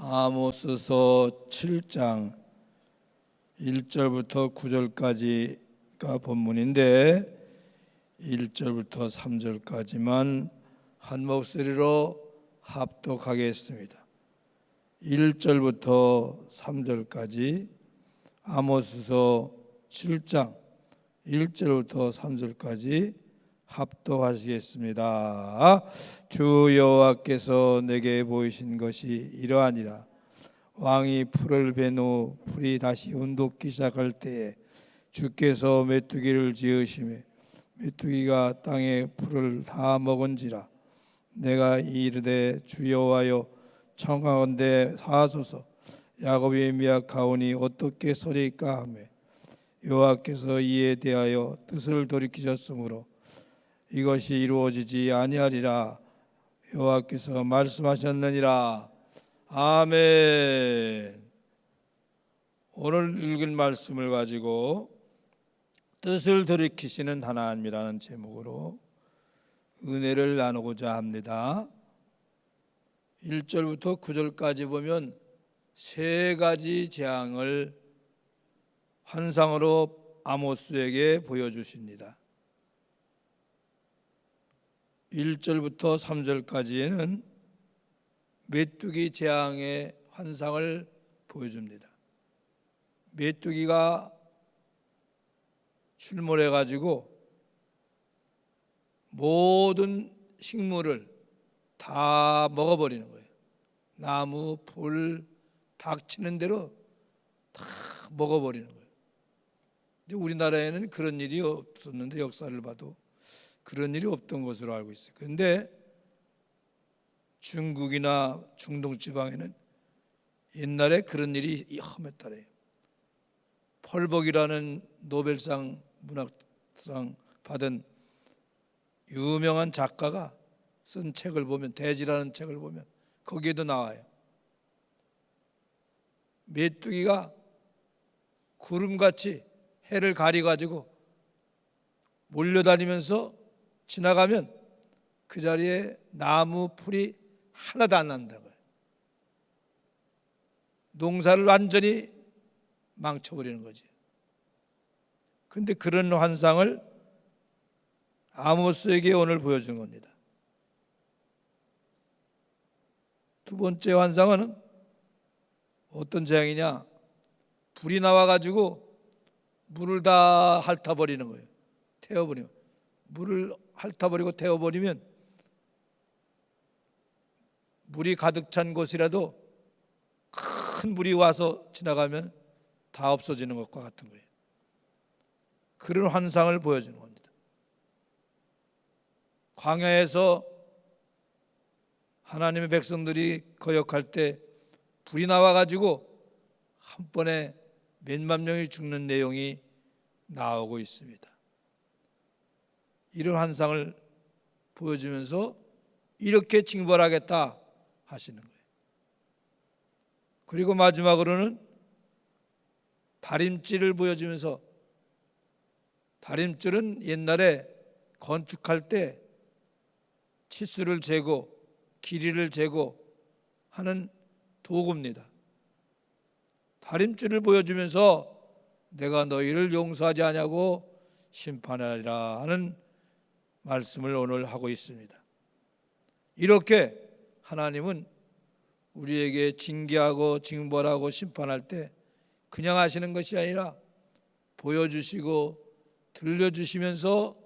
아모스서 7장 1절부터 9절까지가 본문인데 1절부터 3절까지만 한 목소리로 합독하겠습니다. 1절부터 3절까지 아모스서 7장 1절부터 3절까지 합독하시겠습니다. 주 여호와께서 내게 보이신 것이 이러하니라. 왕이 풀을 벤 후 풀이 다시 운돋기 시작할 때에 주께서 메뚜기를 지으시매 메뚜기가 땅에 풀을 다 먹은지라. 내가 이르되 주 여호와여 청하건대 사하소서. 야곱이 미약하오니 어떻게 서리까 하매 여호와께서 이에 대하여 뜻을 돌이키셨으므로 이것이 이루어지지 아니하리라. 여호와께서 말씀하셨느니라. 아멘. 오늘 읽은 말씀을 가지고 뜻을 돌이키시는 하나님이라는 제목으로 은혜를 나누고자 합니다. 1절부터 9절까지 보면 세 가지 재앙을 환상으로 아모스에게 보여주십니다. 1절부터 3절까지에는 메뚜기 재앙의 환상을 보여줍니다. 메뚜기가 출몰해 가지고 모든 식물을 다 먹어버리는 거예요. 나무, 풀, 닥치는 대로 다 먹어버리는 거예요. 근데 우리나라에는 그런 일이 없었는데 역사를 봐도 그런 일이 없던 것으로 알고 있어요. 그런데 중국이나 중동 지방에는 옛날에 그런 일이 험했다래요. 펄벅이라는 노벨상 문학상 받은 유명한 작가가 쓴 책을 보면, 대지라는 책을 보면 거기에도 나와요. 메뚜기가 구름같이 해를 가려가지고 몰려다니면서 지나가면 그 자리에 나무 풀이 하나도 안 난다고요. 농사를 완전히 망쳐버리는 거지. 그런데 그런 환상을 아모스에게 오늘 보여주는 겁니다. 두 번째 환상은 어떤 재앙이냐? 불이 나와가지고 물을 다 핥아버리는 거예요. 태워버리면. 물을 핥아버리고 태워버리면 물이 가득 찬 곳이라도 큰 물이 와서 지나가면 다 없어지는 것과 같은 거예요. 그런 환상을 보여주는 겁니다. 광야에서 하나님의 백성들이 거역할 때 불이 나와가지고 한 번에 몇만 명이 죽는 내용이 나오고 있습니다. 이런 환상을 보여주면서 이렇게 징벌하겠다 하시는 거예요. 그리고 마지막으로는 다림질을 보여주면서, 다림질은 옛날에 건축할 때 치수를 재고 길이를 재고 하는 도구입니다. 다림질을 보여주면서 내가 너희를 용서하지 아니하고 심판하리라 하는 말씀을 오늘 하고 있습니다. 이렇게 하나님은 우리에게 징계하고 징벌하고 심판할 때 그냥 하시는 것이 아니라 보여주시고 들려주시면서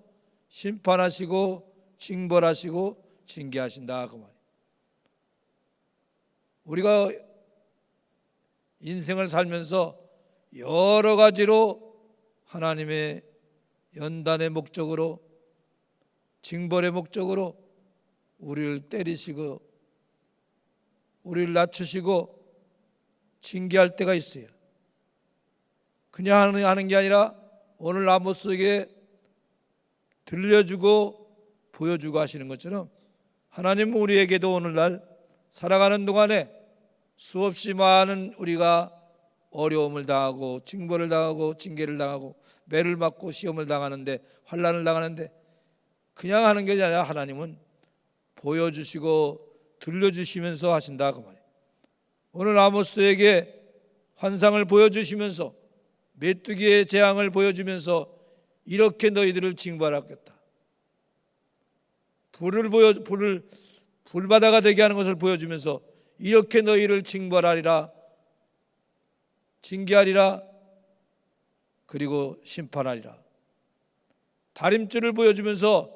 심판하시고 징벌하시고 징계하신다 그 말이에요. 우리가 인생을 살면서 여러 가지로 하나님의 연단의 목적으로, 징벌의 목적으로 우리를 때리시고 우리를 낮추시고 징계할 때가 있어요. 그냥 하는 게 아니라 오늘 아모스에게 들려주고 보여주고 하시는 것처럼 하나님은 우리에게도 오늘날 살아가는 동안에 수없이 많은 우리가 어려움을 당하고 징벌을 당하고 징계를 당하고 매를 맞고 시험을 당하는데, 환난을 당하는데 그냥 하는 게 아니라 하나님은 보여주시고 들려주시면서 하신다 그 말이에요. 오늘 아모스에게 환상을 보여주시면서 메뚜기의 재앙을 보여주면서 이렇게 너희들을 징벌하겠다. 불바다가 되게 하는 것을 보여주면서 이렇게 너희를 징벌하리라, 징계하리라, 그리고 심판하리라. 다림줄을 보여주면서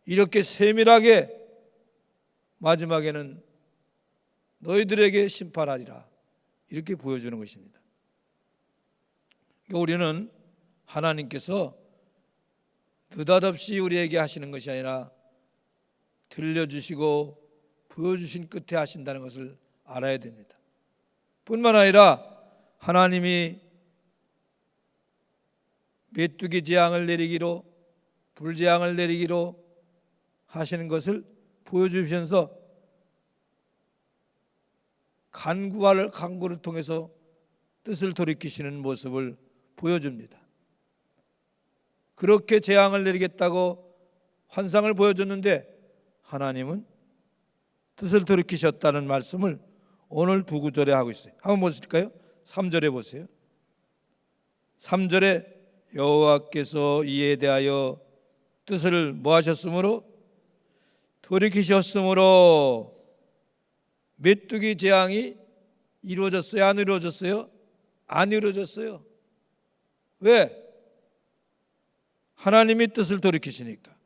이렇게 세밀하게 마지막에는 너희들에게 심판하리라, 이렇게 보여주는 것입니다. 우리는 하나님께서 느닷없이 우리에게 하시는 것이 아니라 들려주시고 보여주신 끝에 하신다는 것을 알아야 됩니다. 뿐만 아니라 하나님이 메뚜기 재앙을 내리기로, 불재앙을 내리기로 하시는 것을 보여주시면서 간구를 통해서 뜻을 돌이키시는 모습을 보여줍니다. 그렇게 재앙을 내리겠다고 환상을 보여줬는데 하나님은 뜻을 돌이키셨다는 말씀을 오늘 두 구절에 하고 있어요. 한번 보실까요? 3절에 보세요. 3절에 여호와께서 이에 대하여 뜻을 뭐 하셨으므로? 돌이키셨으므로 메뚜기 재앙이 이루어졌어요? 안 이루어졌어요? 안 이루어졌어요. 왜? 하나님이 뜻을 돌이키시니까.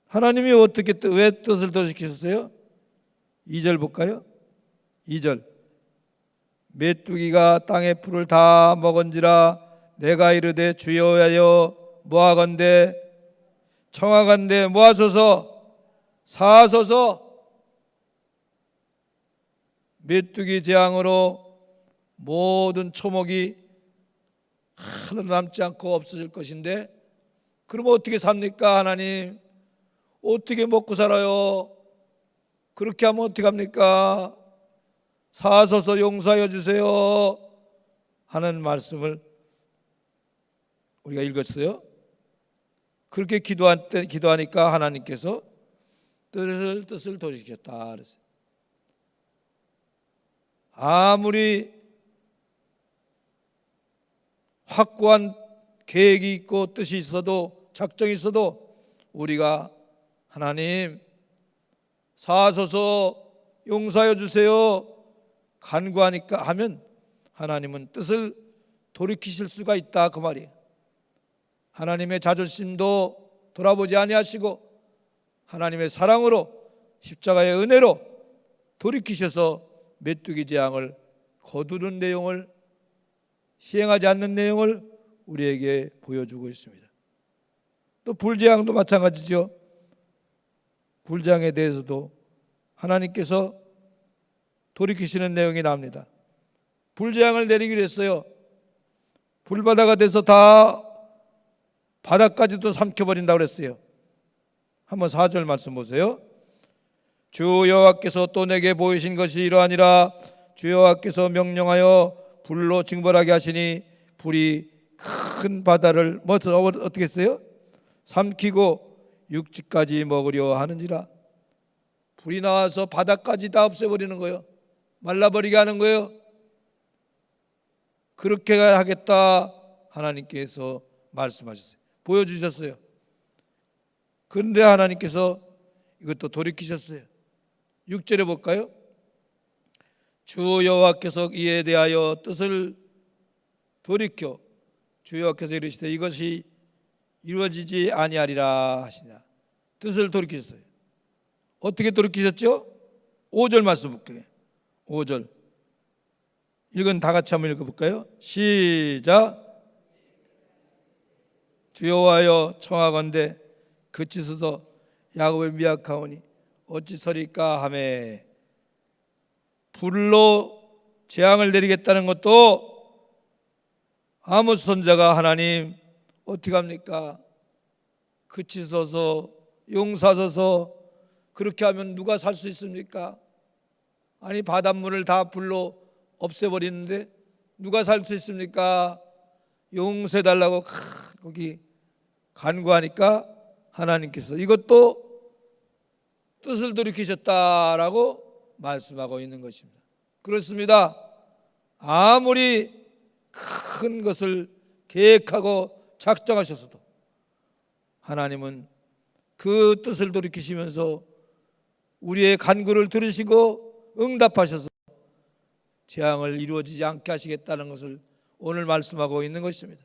하나님이 어떻게 왜 뜻을 돌이키셨어요? 2절 볼까요? 2절. 메뚜기가 땅의 풀을 다 먹은지라 내가 이르되 주여하여 뭐하건대 청하건대 뭐하소서 사하소서. 메뚜기 재앙으로 모든 초목이 하나도 남지 않고 없어질 것인데 그러면 어떻게 삽니까? 하나님 어떻게 먹고 살아요? 그렇게 하면 어떻게 합니까? 사하소서 용서하여 주세요 하는 말씀을 우리가 읽었어요. 그렇게 기도하니까 하나님께서 뜻을 돌이켰다 그랬어요. 아무리 확고한 계획이 있고 뜻이 있어도 작정이 있어도 우리가 하나님 사하소서 용서하여 주세요 간구하니까 하면 하나님은 뜻을 돌이키실 수가 있다 그 말이에요. 하나님의 자존심도 돌아보지 아니하시고 하나님의 사랑으로 십자가의 은혜로 돌이키셔서 메뚜기 재앙을 거두는 내용을 시행하지 않는 내용을 우리에게 보여주고 있습니다. 또 불재앙도 마찬가지죠. 불재앙에 대해서도 하나님께서 돌이키시는 내용이 나옵니다. 불재앙을 내리기로 했어요. 불바다가 돼서 다 바다까지도 삼켜버린다고 그랬어요. 한번 4절 말씀 보세요. 주 여호와께서 또 내게 보이신 것이 이러하니라. 주 여호와께서 명령하여 불로 징벌하게 하시니 불이 큰 바다를 어떻게 했어요? 삼키고 육지까지 먹으려 하는지라. 불이 나와서 바다까지 다 없애버리는 거예요. 말라버리게 하는 거예요. 그렇게 하겠다 하나님께서 말씀하셨어요. 보여주셨어요. 그런데 하나님께서 이것도 돌이키셨어요. 6절에 볼까요? 주 여호와께서 이에 대하여 뜻을 돌이켜 주 여호와께서 이르시되 이것이 이루어지지 아니하리라 하시냐. 뜻을 돌이키셨어요. 어떻게 돌이키셨죠? 5절 말씀 볼게요. 5절 읽은 다 같이 한번 읽어볼까요? 시작. 주 여호와여 청하건대 그치소서 야곱의 미약하오니 어찌 서리까 하매. 불로 재앙을 내리겠다는 것도 아모스 선지자가 하나님 어떻게 합니까? 그치소서 용서하소서. 그렇게 하면 누가 살 수 있습니까? 아니 바닷물을 다 불로 없애버리는데 누가 살 수 있습니까? 용서해달라고 거기 간구하니까 하나님께서 이것도 뜻을 돌이키셨다라고 말씀하고 있는 것입니다. 그렇습니다. 아무리 큰 것을 계획하고 작정하셔서도 하나님은 그 뜻을 돌이키시면서 우리의 간구를 들으시고 응답하셔서 재앙을 이루어지지 않게 하시겠다는 것을 오늘 말씀하고 있는 것입니다.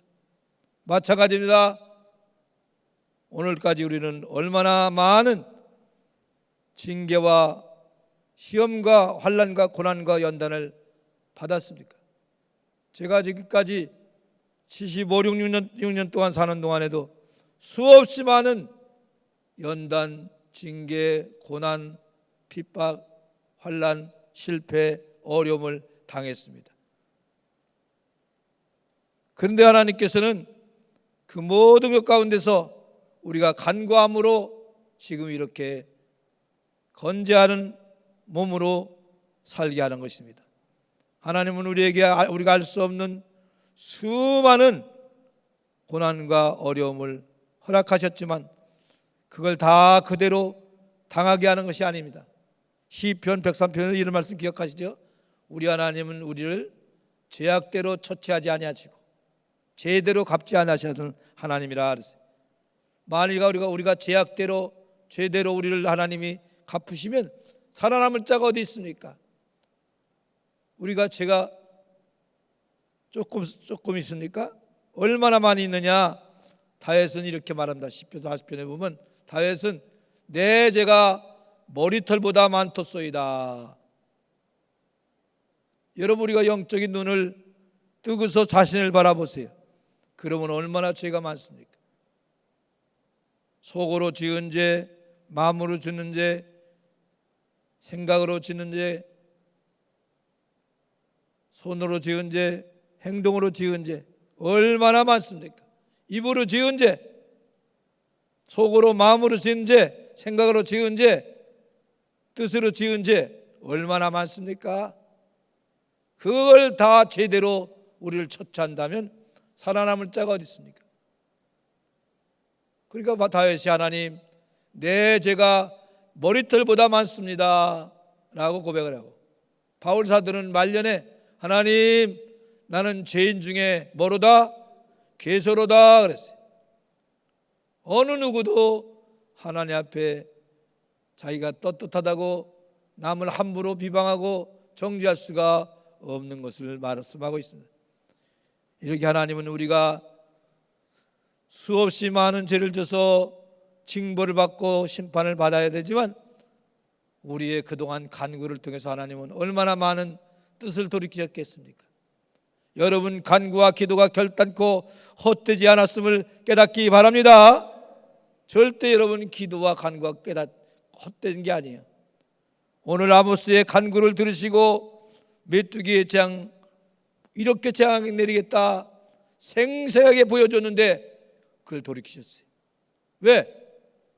마찬가지입니다. 오늘까지 우리는 얼마나 많은 징계와 시험과 환난과 고난과 연단을 받았습니까? 제가 지금까지 75, 6년 동안 사는 동안에도 수없이 많은 연단, 징계, 고난, 핍박, 환난, 실패, 어려움을 당했습니다. 그런데 하나님께서는 그 모든 것 가운데서 우리가 간구함으로 지금 이렇게 건재하는 몸으로 살게 하는 것입니다. 하나님은 우리가 알 수 없는 수많은 고난과 어려움을 허락하셨지만 그걸 다 그대로 당하게 하는 것이 아닙니다. 시편 103편의 이런 말씀 기억하시죠? 우리 하나님은 우리를 죄악대로 처치하지 아니하시고 제대로 갚지 아니하시는 하나님이라 그랬어요. 만일 우리가 죄악대로 죄대로 우리를 하나님이 갚으시면 살아남을 자가 어디 있습니까? 우리가 죄가 조금 있습니까? 얼마나 많이 있느냐? 다윗은 이렇게 말합니다. 시편 40편에 보면 다윗은 내 죄가 머리털보다 많도소이다. 여러분, 우리가 영적인 눈을 뜨고서 자신을 바라보세요. 그러면 얼마나 죄가 많습니까? 속으로 지은 죄, 마음으로 짓는 죄, 생각으로 짓는 죄, 손으로 지은 죄, 행동으로 지은 죄 얼마나 많습니까? 입으로 지은 죄, 속으로 마음으로 지은 죄, 생각으로 지은 죄, 뜻으로 지은 죄 얼마나 많습니까? 그걸 다 제대로 우리를 처치한다면 살아남을 자가 어디 있습니까? 그러니까 다윗이 하나님, 내 죄가 머리털보다 많습니다 라고 고백을 하고, 바울 사도는 말년에 하나님, 나는 죄인 중에 뭐로다? 괴소로다 그랬어요. 어느 누구도 하나님 앞에 자기가 떳떳하다고 남을 함부로 비방하고 정죄할 수가 없는 것을 말씀하고 있습니다. 이렇게 하나님은 우리가 수없이 많은 죄를 져서 징벌을 받고 심판을 받아야 되지만 우리의 그동안 간구를 통해서 하나님은 얼마나 많은 뜻을 돌이키셨겠습니까? 여러분, 간구와 기도가 결단코 헛되지 않았음을 깨닫기 바랍니다. 절대 여러분 기도와 간구가 헛된 게 아니에요. 오늘 아모스의 간구를 들으시고 메뚜기의 재앙, 이렇게 재앙이 내리겠다 생생하게 보여줬는데 그걸 돌이키셨어요. 왜?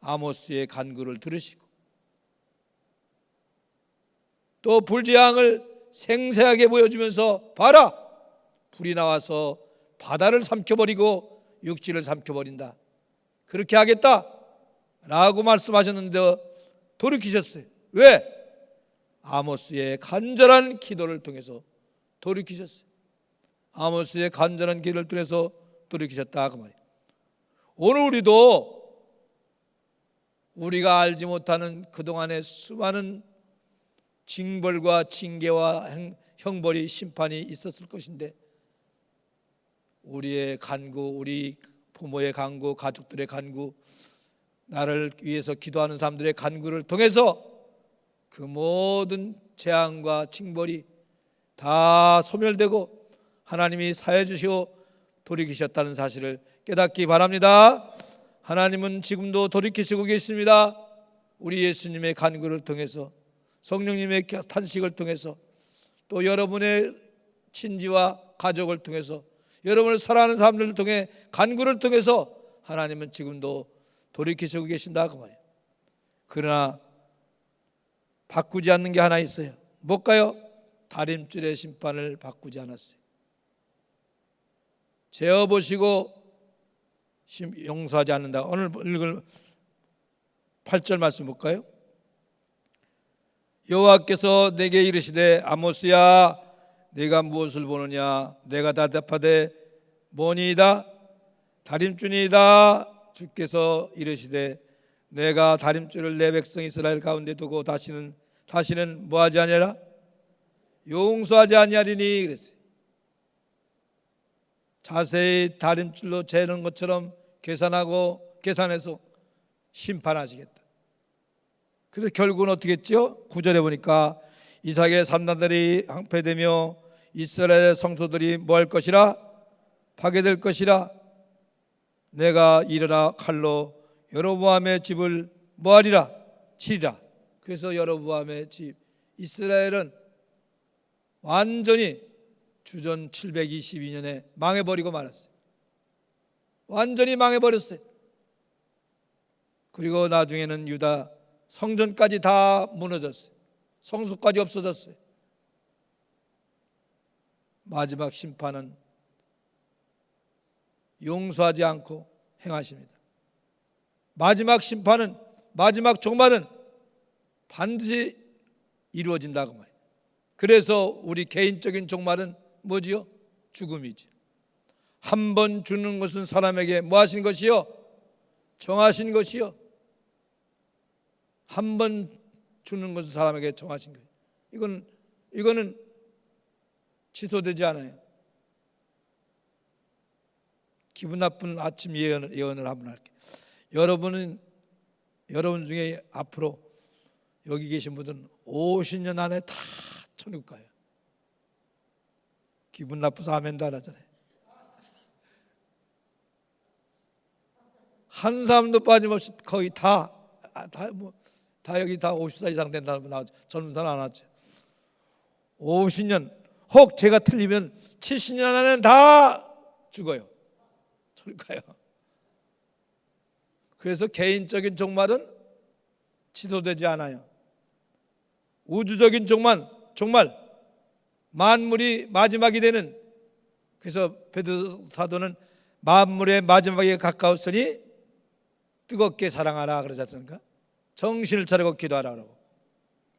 아모스의 간구를 들으시고 또 불재앙을 생생하게 보여주면서 봐라, 불이 나와서 바다를 삼켜버리고 육지를 삼켜버린다, 그렇게 하겠다 라고 말씀하셨는데 돌이키셨어요. 왜? 아모스의 간절한 기도를 통해서 돌이키셨어요. 아모스의 간절한 기도를 통해서 돌이키셨다 그 말이에요. 오늘 우리도 우리가 알지 못하는 그동안의 수많은 징벌과 징계와 형벌이 심판이 있었을 것인데 우리의 간구, 우리 부모의 간구, 가족들의 간구, 나를 위해서 기도하는 사람들의 간구를 통해서 그 모든 재앙과 징벌이 다 소멸되고 하나님이 사해 주시고 돌이키셨다는 사실을 깨닫기 바랍니다. 하나님은 지금도 돌이키시고 계십니다. 우리 예수님의 간구를 통해서, 성령님의 탄식을 통해서, 또 여러분의 친지와 가족을 통해서, 여러분을 사랑하는 사람들을 통해 간구를 통해서 하나님은 지금도 돌이키시고 계신다 그 말이에요. 그러나 바꾸지 않는 게 하나 있어요. 뭘까요? 다림줄의 심판을 바꾸지 않았어요. 재어보시고 용서하지 않는다. 오늘 읽을 8절 말씀 볼까요? 여호와께서 내게 이르시되 아모스야 네가 무엇을 보느냐? 내가 대답하되 뭐니이다? 다림줄이다. 주께서 이르시되 내가 다림줄을 내 백성 이스라엘 가운데 두고 다시는 뭐하지 아니하라? 용서하지 아니하리니 그랬어요. 자세히 다림줄로 재는 것처럼 계산해서 심판하시겠다. 그래서 결국은 어떻게 했죠? 9절에 보니까 이삭의 산당들이 황폐되며 이스라엘의 성소들이 뭐 할 것이라? 파괴될 것이라. 내가 일어나 칼로 여로보암의 집을 뭐하리라? 치리라. 그래서 여로보암의 집, 이스라엘은 완전히 주전 722년에 망해버리고 말았어요. 완전히 망해버렸어요. 그리고 나중에는 유다 성전까지 다 무너졌어요. 성소까지 없어졌어요. 마지막 심판은 용서하지 않고 행하십니다. 마지막 심판은, 마지막 종말은 반드시 이루어진다고 말이에요. 그래서 우리 개인적인 종말은 뭐지요? 죽음이지. 한 번 주는 것은 사람에게 뭐 하신 것이요? 정하신 것이요. 한 번 주는 것은 사람에게 정하신 거예요. 이거는 취소되지 않아요. 기분 나쁜 아침 예언을 한번 할게요. 여러분 중에 앞으로 여기 계신 분들은 50년 안에 다 천국 가요. 기분 나빠서 아멘도 안 하잖아요. 한 사람도 빠짐없이 거의 다 여기 다 50살 이상 된다는 분 나오죠. 젊은 사람 안 왔죠. 50년, 혹 제가 틀리면 70년 안에는 다 죽어요. 천국 가요. 그래서 개인적인 종말은 취소되지 않아요. 우주적인 종말, 만물이 마지막이 되는, 그래서 베드로 사도는 만물의 마지막에 가까웠으니 뜨겁게 사랑하라 그러지 않습니까? 정신을 차리고 기도하라고.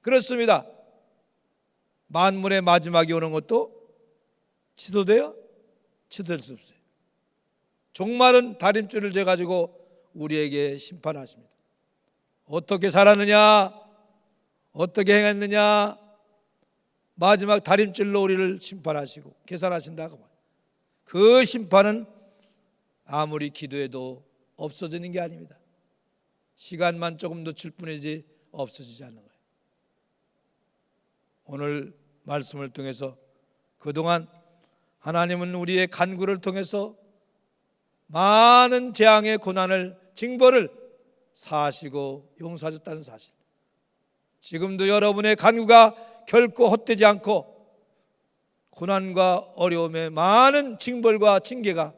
그렇습니다. 만물의 마지막이 오는 것도 취소돼요? 취소될 수 없어요. 종말은 다림줄을 재가지고 우리에게 심판하십니다. 어떻게 살았느냐, 어떻게 행했느냐, 마지막 다림줄로 우리를 심판하시고 계산하신다고 말이에요. 그 심판은 아무리 기도해도 없어지는 게 아닙니다. 시간만 조금 늦출 뿐이지 없어지지 않는 거예요. 오늘 말씀을 통해서 그동안 하나님은 우리의 간구를 통해서 많은 재앙의 고난을, 징벌을 사하시고 용서하셨다는 사실, 지금도 여러분의 간구가 결코 헛되지 않고 고난과 어려움의 많은 징벌과 징계가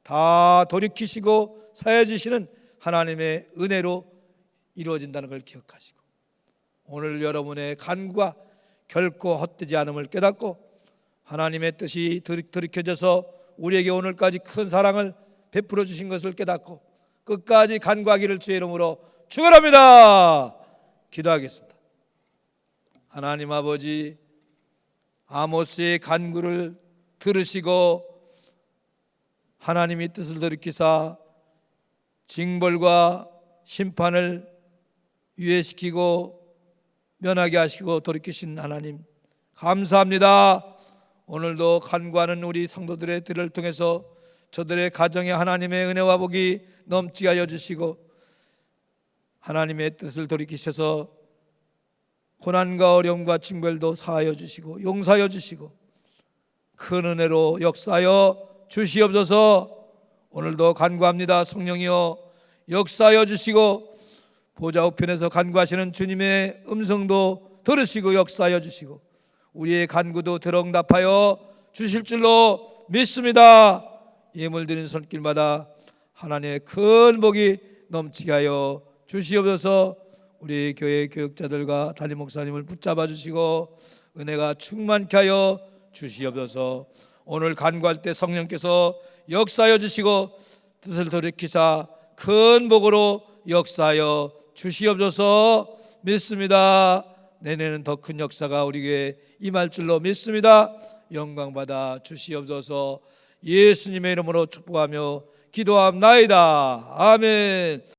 다 돌이키시고 사해주시는 하나님의 은혜로 이루어진다는 걸 기억하시고, 오늘 여러분의 간구가 결코 헛되지 않음을 깨닫고 하나님의 뜻이 들이켜져서 우리에게 오늘까지 큰 사랑을 베풀어 주신 것을 깨닫고 끝까지 간구하기를 주의 이름으로 축원합니다. 기도하겠습니다. 하나님 아버지, 아모스의 간구를 들으시고 하나님이 뜻을 돌이키사 징벌과 심판을 유예시키고 면하게 하시고 돌이키신 하나님 감사합니다. 오늘도 간구하는 우리 성도들의 들을 통해서 저들의 가정에 하나님의 은혜와 복이 넘치게 하여 주시고 하나님의 뜻을 돌이키셔서 고난과 어려움과 징벌도 사하여 주시고 용서하여 주시고 큰 은혜로 역사하여 주시옵소서. 오늘도 간구합니다. 성령이여 역사하여 주시고 보좌 우편에서 간구하시는 주님의 음성도 들으시고 역사하여 주시고 우리의 간구도 들응답하여 주실 줄로 믿습니다. 예물 드리는 손길마다 하나님의 큰 복이 넘치게 하여 주시옵소서. 우리 교회 교육자들과 담임 목사님을 붙잡아 주시고 은혜가 충만케 하여 주시옵소서. 오늘 간구할 때 성령께서 역사하여 주시고 뜻을 돌이키사 큰 복으로 역사하여 주시옵소서. 믿습니다. 내년에는 더 큰 역사가 우리 교회에 임할 줄로 믿습니다. 영광 받아 주시옵소서. 예수님의 이름으로 축복하며 기도합나이다. 아멘.